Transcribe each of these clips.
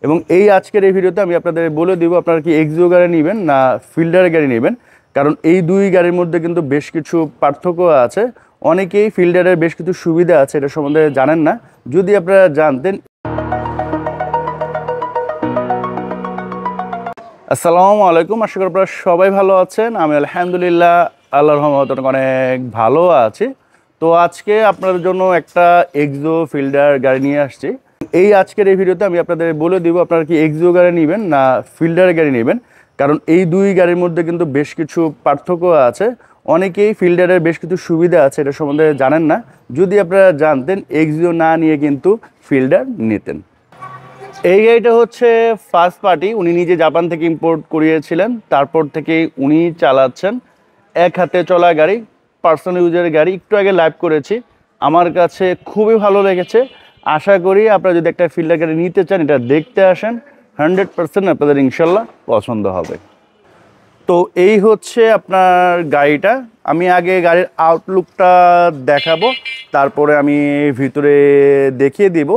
এবং এই আজকের এই ভিডিওতে আমি আপনাদের বলে দিব আপনারা কি এক্সিও গাড়ি নেবেন না ফিল্ডার গাড়ি নেবেন। কারণ এই দুই গাড়ির মধ্যে কিন্তু বেশ কিছু পার্থক্য আছে। অনেকেই ফিল্ডারের বেশ কিছু সুবিধা আছে, এটা সম্বন্ধে জানেন না। যদি আপনারা জানতেন। আসসালামু আলাইকুম, আশা করি আপনারা সবাই ভালো আছেন। আমি আলহামদুলিল্লাহ আল্লাহর রহমতে অনেক ভালো আছি। তো আজকে আপনাদের জন্য একটা এক্সিও ফিল্ডার গাড়ি নিয়ে আসছি। এই আজকের এই ভিডিওতে আমি আপনাদের বলে দিব আপনারা কি এক্সিও গাড়ি নেবেন না ফিল্ডার গাড়ি নেবেন। কারণ এই দুই গাড়ির মধ্যে কিন্তু বেশ কিছু পার্থক্য আছে। অনেকেই ফিল্ডারের বেশ কিছু সুবিধা আছে, এটা সম্বন্ধে জানেন না। যদি আপনারা জানতেন এক্সিও না নিয়ে কিন্তু ফিল্ডার নিতেন। এই গাড়িটা হচ্ছে ফার্স্ট পার্টি, উনি নিজে জাপান থেকে ইম্পোর্ট করিয়েছিলেন, তারপর থেকেই উনি চালাচ্ছেন। এক হাতে চলা গাড়ি, পার্সোনাল ইউজের গাড়ি। একটু আগে লাইভ করেছি, আমার কাছে খুবই ভালো লেগেছে। আশা করি আপনারা যদি একটা ফিল্ডার গাড়ি নিতে চান এটা দেখতে আসেন, 100% আপনাদের ইনশাল্লাহ পছন্দ হবে। তো এই হচ্ছে আপনার গাড়িটা। আমি আগে গাড়ির আউটলুকটা দেখাবো, তারপরে আমি ভিতরে দেখিয়ে দিব।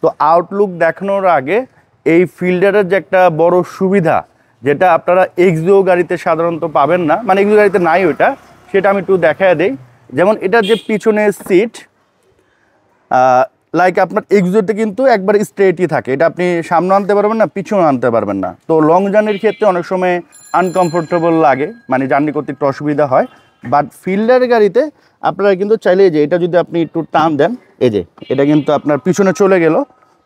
তো আউটলুক দেখানোর আগে এই ফিল্ডারের যে একটা বড় সুবিধা, যেটা আপনারা এক্সিও গাড়িতে সাধারণত পাবেন না, মানে এক্সিও গাড়িতে নাই ওইটা, সেটা আমি একটু দেখায় দেই। যেমন এটার যে পিছনের সিট, লাইক আপনার এক্সিওতে কিন্তু একবার স্ট্রেটই থাকে, এটা আপনি সামনে আনতে পারবেন না, পিছনে আনতে পারবেন না। তো লং জার্নির ক্ষেত্রে অনেক সময় আনকমফোর্টেবল লাগে, মানে জার্নি করতে একটু অসুবিধা হয়। বাট ফিল্ডার গাড়িতে আপনারা কিন্তু চাইলে যে এটা যদি আপনি একটু টান দেন, এই যে এটা কিন্তু আপনার পিছনে চলে গেল,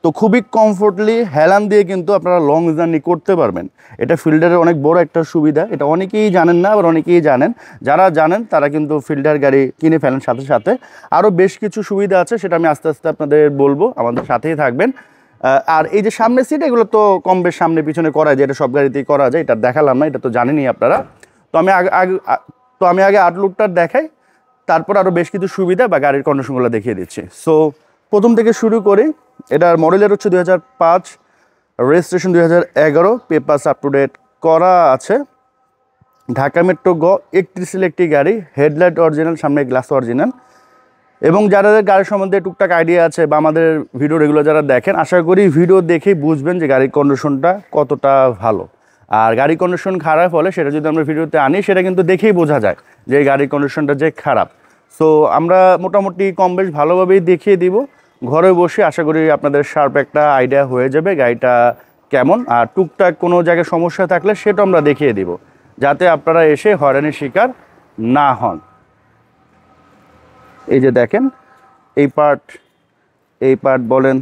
তো খুবই কমফোর্টলি হেলান দিয়ে কিন্তু আপনারা লং জার্নি করতে পারবেন। এটা ফিল্ডারের অনেক বড় একটা সুবিধা, এটা অনেকেই জানেন না, আবার অনেকেই জানেন। যারা জানেন তারা কিন্তু ফিল্ডার গাড়ি কিনে ফেলেন। সাথে সাথে আরও বেশ কিছু সুবিধা আছে, সেটা আমি আস্তে আস্তে আপনাদের বলবো, আমাদের সাথেই থাকবেন। আর এই যে সামনের সিট, এগুলো তো কম বেশ সামনে পিছনে করা যায়, এটা সব গাড়িতেই করা যায়, এটা দেখালাম না, এটা তো জানেনই আপনারা। তো আমি আগে আউটলুকটা দেখাই, তারপর আরও বেশ কিছু সুবিধা বা গাড়ির কন্ডিশনগুলো দেখিয়ে দিচ্ছি। সো প্রথম থেকে শুরু করি। এটার মডেলের হচ্ছে 2005, registration 2011, papers up to date করা আছে। ঢাকা মেট্রো গ 31 একটি গাড়ি, হেডলাইট অরিজিনাল, সামনে গ্লাস অরিজিনাল। এবং যাদের গাড়ির সম্বন্ধে টুকটাক আইডিয়া আছে বা আমাদের ভিডিও রেগুলার যারা দেখেন, আশা করি ভিডিও দেখেই বুঝবেন যে গাড়ির কন্ডিশনটা কতটা ভালো। আর গাড়ির কন্ডিশন খারাপ হলে সেটা যদি আমরা ভিডিওতে আনি, সেটা কিন্তু দেখেই বোঝা যায় যে গাড়ির কন্ডিশনটা যে খারাপ। সো আমরা মোটামুটি কম বেশ ভালোভাবেই দেখিয়ে দিব ঘরে বসে। আশা করি আপনাদের শার্প একটা আইডিয়া হয়ে যাবে গাড়িটা কেমন। আর টুকটাক কোনো জায়গায় সমস্যা থাকলে সেটা আমরা দেখিয়ে দিব, যাতে আপনারা এসে হয়রানির শিকার না হন। এই যে দেখেন, এই পার্ট বলেন,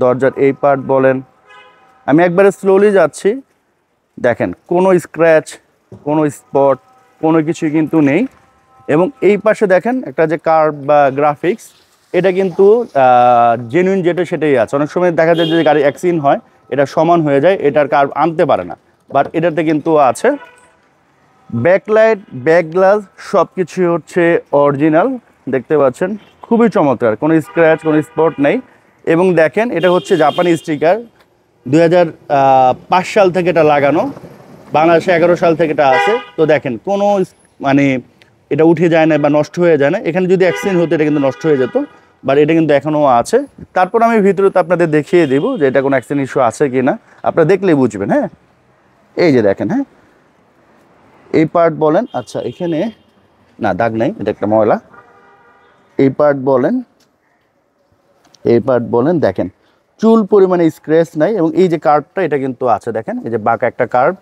দরজার এই পার্ট বলেন, আমি একবারে স্লোলি যাচ্ছি। দেখেন কোনো স্ক্র্যাচ, কোনো স্পট, কোনো কিছুই কিন্তু নেই। এবং এই পাশে দেখেন একটা যে কার্ভ বা গ্রাফিক্স, এটা কিন্তু জেনুইন যেটা সেটাই আছে। অনেক সময় দেখা যায় যে গাড়ি অ্যাক্সিডেন্ট হয়, এটা সমান হয়ে যায়, এটার কার্ভ আনতে পারে না, বাট এটাতে কিন্তু আছে। ব্যাকলাইট, ব্যাক গ্লাস সব কিছু হচ্ছে অরিজিনাল, দেখতে পাচ্ছেন, খুবই চমৎকার, কোনো স্ক্র্যাচ, কোনো স্পট নেই। এবং দেখেন এটা হচ্ছে জাপানি স্টিকার, 2005 সাল থেকে এটা লাগানো, বাংলাদেশে 11 সাল থেকে এটা আছে। তো দেখেন কোনো মানে এটা উঠে যায় না বা নষ্ট হয়ে যায় না। এখানে যদি অ্যাক্সিডেন্ট হতো এটা কিন্তু নষ্ট হয়ে যেত, বাট এটা কিন্তু এখনও আছে। তারপর আমি ভিতরে তো আপনাদের দেখিয়ে দেবো যে এটা কোনো অ্যাক্সিডেন্ট ইস্যু আছে কি না, আপনারা দেখলেই বুঝবেন। হ্যাঁ, এই যে দেখেন, হ্যাঁ এই পার্ট বলেন, আচ্ছা এখানে না দাগ নাই, এটা একটা ময়লা। এই পার্ট বলেন, দেখেন চুল পরিমাণে স্ক্র্যাচ নাই। এবং এই যে কার্ভটা, এটা কিন্তু আছে, দেখেন এই যে বাঁকা একটা কার্ভ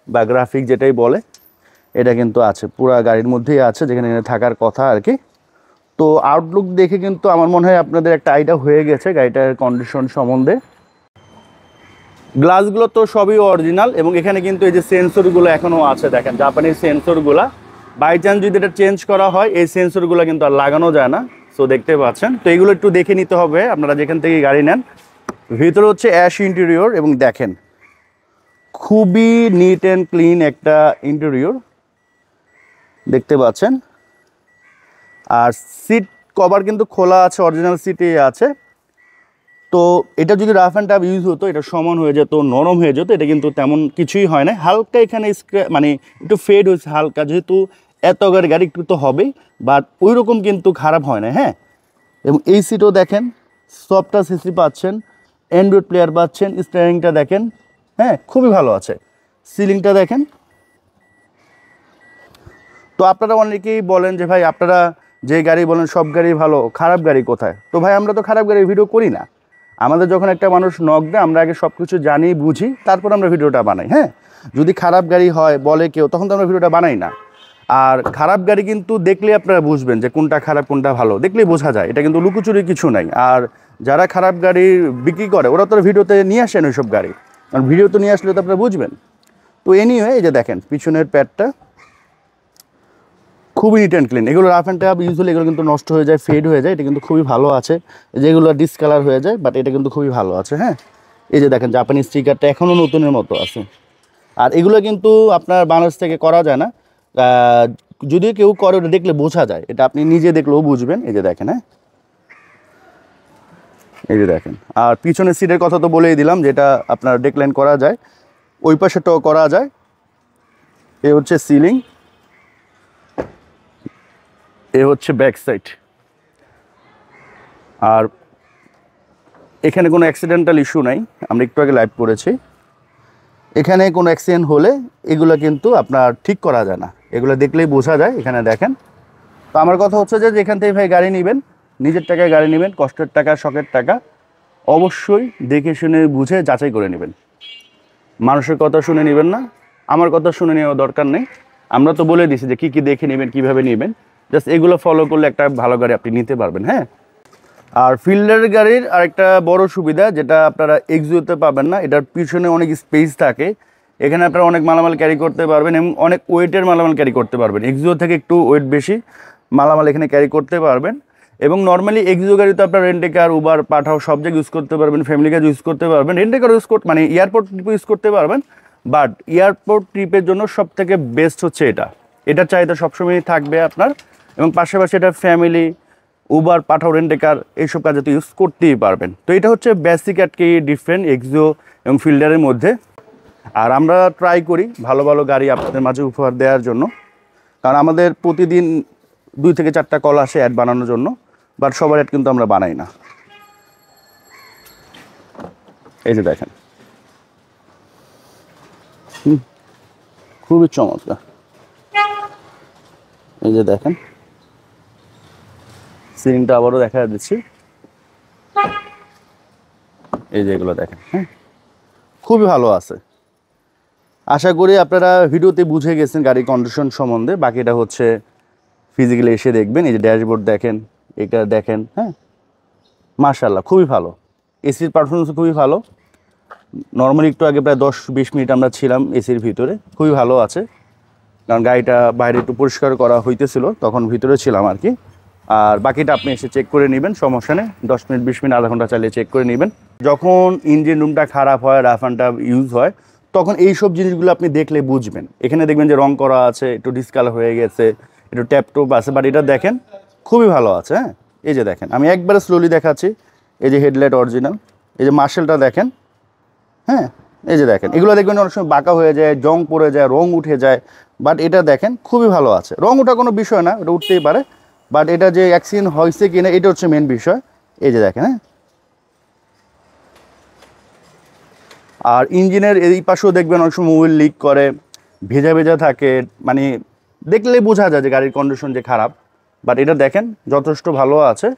বা গ্রাফিক যেটাই বলে, এটা কিন্তু আছে, পুরা গাড়ির মধ্যেই আছে, যেখানে থাকার কথা আর কি। তো আউটলুক দেখে কিন্তু আমার মনে হয় আপনাদের একটা আইডিয়া হয়ে গেছে গাড়িটার কন্ডিশন সম্বন্ধে। গ্লাসগুলো তো সবই অরিজিনাল, এবং এখানে কিন্তু এই যে সেন্সরগুলো এখনও আছে, দেখেন জাপানিজ সেন্সরগুলো। বাই চান্স যদি এটা চেঞ্জ করা হয়, এই সেন্সরগুলো কিন্তু আর লাগানো যায় না। সো দেখতে পাচ্ছেন, তো এগুলো একটু দেখে নিতে হবে আপনারা যেখান থেকে গাড়ি নেন। ভিতরে হচ্ছে অ্যাশ ইন্টেরিয়র, এবং দেখেন খুবই নিট অ্যান্ড ক্লিন একটা ইন্টেরিয়র, দেখতে পাচ্ছেন। আর সিট কভার কিন্তু খোলা আছে, অরিজিনাল সিটে আছে। তো এটা যদি রাফ অ্যান্ড টাফ ইউজ হতো, এটা সমান হয়ে যেত, নরম হয়ে যেত, এটা কিন্তু তেমন কিছুই হয় না। হালকা এখানে মানে একটু ফেড হয়েছে হালকা, যেহেতু এত গাড়ি একটু তো হবেই, বাট ওই রকম কিন্তু খারাপ হয় না। হ্যাঁ, এবং এই সিটও দেখেন সফটটা সিসি পাচ্ছেন, অ্যান্ড্রয়েড প্লেয়ার পাচ্ছেন, স্টিয়ারিংটা দেখেন, হ্যাঁ খুবই ভালো আছে, সিলিংটা দেখেন। তো আপনারা অনেকেই বলেন যে ভাই আপনারা যে গাড়ি বলেন সব গাড়ি ভালো, খারাপ গাড়ি কোথায়? তো ভাই আমরা তো খারাপ গাড়ির ভিডিও করি না। আমাদের যখন একটা মানুষ নক দেয় আমরা আগে সব কিছু জানি বুঝি তারপর আমরা ভিডিওটা বানাই। হ্যাঁ, যদি খারাপ গাড়ি হয় বলে কেউ তখন তো আমরা ভিডিওটা বানাই না। আর খারাপ গাড়ি কিন্তু দেখলে আপনারা বুঝবেন যে কোনটা খারাপ কোনটা ভালো, দেখলেই বোঝা যায়, এটা কিন্তু লুকোচুরি কিছু নাই। আর যারা খারাপ গাড়ি বিক্রি করে ওরা তো ভিডিওতে নিয়ে আসেন ওইসব গাড়ি, কারণ ভিডিও তো নিয়ে আসলে তো আপনারা বুঝবেন। তো এনিওয়ে এই যে দেখেন পিছনের প্যাডটা খুবই নিট অ্যান্ড ক্লিন। এগুলো রাফ অ্যান্ড টাফ ইউজুয়ালি এগুলো কিন্তু নষ্ট হয়ে যায়, ফেড হয়ে যায়, এটা কিন্তু খুবই ভালো আছে। যেগুলো ডিসকালার হয়ে যায় বাট এটা কিন্তু খুবই ভালো আছে। হ্যাঁ, এই যে দেখেন জাপানি স্টিকারটা এখনও নতুনের মতো আছে। আর এগুলো কিন্তু আপনার বাংলাদেশ থেকে করা যায় না, যদি কেউ করে ওটা দেখলে বোঝা যায়, এটা আপনি নিজে দেখলেও বুঝবেন। এই যে দেখেন, হ্যাঁ এই যে দেখেন। আর পিছনের সিটের কথা তো বলেই দিলাম, যেটা আপনার ডেকলাইন করা যায়, ওই পাশেটাও করা যায়। এ হচ্ছে সিলিং, এ হচ্ছে ব্যাক সাইড। আর এখানে কোনো অ্যাক্সিডেন্টাল ইস্যু নাই, আমরা একটু আগে লাইভ করেছি। এখানে কোনো অ্যাক্সিডেন্ট হলে এগুলো কিন্তু আপনার ঠিক করা যায় না, এগুলো দেখলেই বোঝা যায়। এখানে দেখেন। তো আমার কথা হচ্ছে যে যেখান থেকে ভাই গাড়ি নেবেন, নিজের টাকায় গাড়ি নেবেন, কষ্টের টাকা শখের টাকা, অবশ্যই দেখে শুনে বুঝে যাচাই করে নেবেন। মানুষের কথা শুনে নেবেন না, আমার কথা শুনে নেওয়া দরকার নেই। আমরা তো বলে দিছি যে কী কী দেখে নেবেন, কীভাবে নেবেন, জাস্ট এগুলো ফলো করলে একটা ভালো গাড়ি আপনি নিতে পারবেন। হ্যাঁ, আর ফিল্ডার গাড়ির আরেকটা বড় সুবিধা যেটা আপনারা এক্সিওতে পাবেন না, এটার পিছনে অনেক স্পেস থাকে, এখানে আপনারা অনেক মালামাল ক্যারি করতে পারবেন এবং অনেক ওয়েটের মালামাল ক্যারি করতে পারবেন। এক্সিও থেকে একটু ওয়েট বেশি মালামাল এখানে ক্যারি করতে পারবেন। এবং নর্মালি এক্সিও গাড়িতে আপনার রেন্টে কার, উবার, পাঠাও সব জায়গায় ইউজ করতে পারবেন, ফ্যামিলি কাজ ইউজ করতে পারবেন, রেন্টে কার ইউজ করতে মানে এয়ারপোর্ট ট্রিপ ইউজ করতে পারবেন। বাট এয়ারপোর্ট ট্রিপের জন্য সব থেকে বেস্ট হচ্ছে এটার চাহিদা সবসময়ই থাকবে আপনার। এবং পাশাপাশি এটা ফ্যামিলি, উবার, পাঠাও, রেন্টে কার এইসব কাজে তো ইউজ করতেই পারবেন। তো এটা হচ্ছে বেসিক আর কি ডিফারেন্ট এক্সিও এবং ফিল্ডারের মধ্যে। আর আমরা ট্রাই করি ভালো ভালো গাড়ি আপনাদের মাঝে উপহার দেওয়ার জন্য, কারণ আমাদের প্রতিদিন 2 থেকে 4টা কল আসে অ্যাড বানানোর জন্য, বাট সবার অ্যাড কিন্তু আমরা বানাই না। এই যে দেখেন, খুবই চমৎকার। এই যে দেখেন সিলিংটা আবারও দেখা দিচ্ছি, এই যে এগুলো দেখেন। হ্যাঁ, খুবই ভালো আছে। আশা করি আপনারা ভিডিওতে বুঝে গেছেন গাড়ির কন্ডিশন সম্বন্ধে, বাকিটা হচ্ছে ফিজিক্যালি এসে দেখবেন। এই যে ড্যাশবোর্ড দেখেন, এটা দেখেন। হ্যাঁ, মাশাআল্লাহ খুবই ভালো, এসির পারফরমেন্স খুবই ভালো। নর্মালি একটু আগে প্রায় 10-20 মিনিট আমরা ছিলাম এসির ভিতরে, খুবই ভালো আছে, কারণ গাড়িটা বাইরে একটু পরিষ্কার করা হইতেছিল, তখন ভিতরে ছিলাম আর কি। আর বাকিটা আপনি এসে চেক করে নেবেন, সমস্যা নেই, 10 মিনিট 20 মিনিট আধা ঘন্টা চালিয়ে চেক করে নেবেন। যখন ইঞ্জিন রুমটা খারাপ হয়, রাফ অ্যান্ড টাফ ইউজ হয়, তখন এই সব জিনিসগুলো আপনি দেখলে বুঝবেন। এখানে দেখবেন যে রং করা আছে, একটু ডিসকালার হয়ে গেছে, একটু ট্যাপ টোপ আছে, বাট এটা দেখেন খুবই ভালো আছে। হ্যাঁ, এই যে দেখেন, আমি একবারে স্লোলি দেখাচ্ছি। এই যে হেডলাইট অরিজিনাল, এই যে মার্শেলটা দেখেন। হ্যাঁ, এই যে দেখেন, এগুলো দেখবেন অনেক সময় বাঁকা হয়ে যায়, জং পড়ে যায়, রং উঠে যায়, বাট এটা দেখেন খুবই ভালো আছে। রং ওঠা কোনো বিষয় না, এটা উঠতেই পারে, বাট এটা যে অ্যাক্সিডেন্ট হয়েছে কিনা এটা হচ্ছে মেন বিষয়। এই যে দেখেন। হ্যাঁ, আর ইঞ্জিনের এই পাশেও দেখবেন অনেক সময় মোবিল লিক করে, ভেজা ভেজা থাকে, মানে দেখলে বোঝা যায় যে গাড়ির কন্ডিশন যে খারাপ, বাট এটা দেখেন যথেষ্ট ভালো আছে।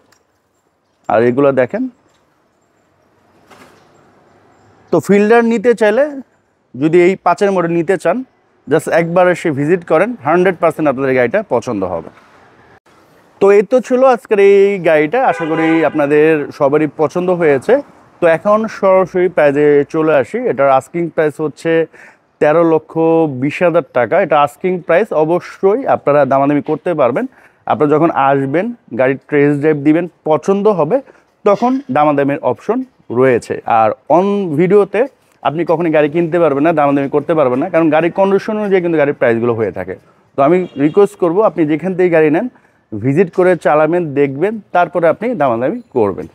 আর এগুলো দেখেন। তো ফিল্ডার নিতে চাইলে যদি এই 5-এর মডেল নিতে চান, জাস্ট একবার এসে ভিজিট করেন, 100% আপনাদের গাড়িটা পছন্দ হবে। তো এই তো ছিল আজকের এই গাড়িটা, আশা করি আপনাদের সবারই পছন্দ হয়েছে। তো এখন সরাসরি প্রাইজে চলে আসি। এটার আস্কিং প্রাইস হচ্ছে 13,20,000 টাকা। এটা আস্কিং প্রাইস, অবশ্যই আপনারা দামাদামি করতে পারবেন। আপনারা যখন আসবেন, গাড়ির টেস্ট ড্রাইভ দিবেন, পছন্দ হবে, তখন দামাদামির অপশন রয়েছে। আর অন ভিডিওতে আপনি কখনই গাড়ি কিনতে পারবেন না, দামাদামি করতে পারবেন না, কারণ গাড়ির কন্ডিশন অনুযায়ী কিন্তু গাড়ির প্রাইসগুলো হয়ে থাকে। তো আমি রিকোয়েস্ট করব, আপনি যেখান থেকে গাড়ি নেন ভিজিট করে চালাবেন, দেখবেন, তারপরে আপনি দামাদামি করবেন।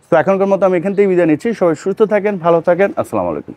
তো এখনকার মতো আমি এখান থেকে বিদায় নিচ্ছি। সবাই সুস্থ থাকেন, ভালো থাকেন, আসসালামু আলাইকুম।